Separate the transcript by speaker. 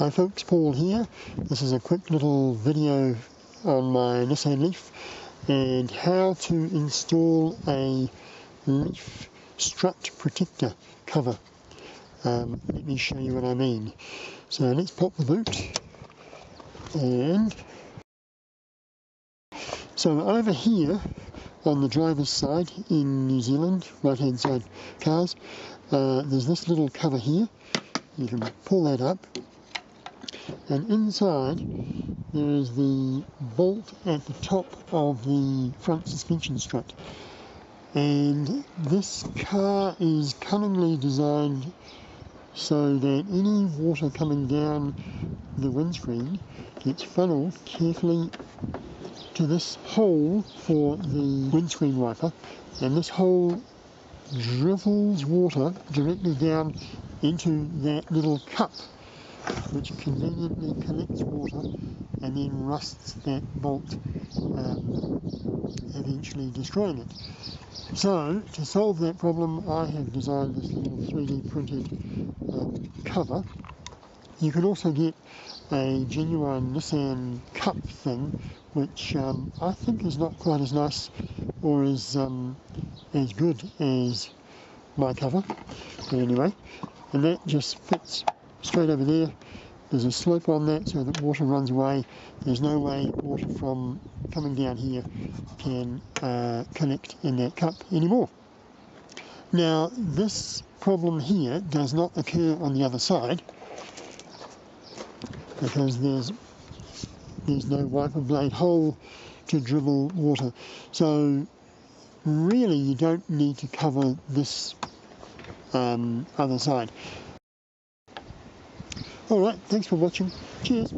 Speaker 1: Hi folks, Paul here. This is a quick little video on my Nissan Leaf and how to install a leaf strut protector cover. Let me show you what I mean. So let's pop the boot, and so over here on the driver's side in New Zealand, right hand side cars, there's this little cover here. You can pull that up, and inside there is the bolt at the top of the front suspension strut. And this car is cunningly designed so that any water coming down the windscreen gets funneled carefully to this hole for the windscreen wiper, and this hole dribbles water directly down into that little cup, which conveniently collects water and then rusts that bolt, eventually destroying it. So, to solve that problem, I have designed this little 3D printed cover. You can also get a genuine Nissan cup thing, which I think is not quite as nice or as good as my cover. But anyway, and that just fits straight over there. There's a slope on that so that water runs away. There's no way water from coming down here can collect in that cup anymore. Now, this problem here does not occur on the other side because there's no wiper blade hole to dribble water. So really you don't need to cover this other side. Alright, thanks for watching. Cheers.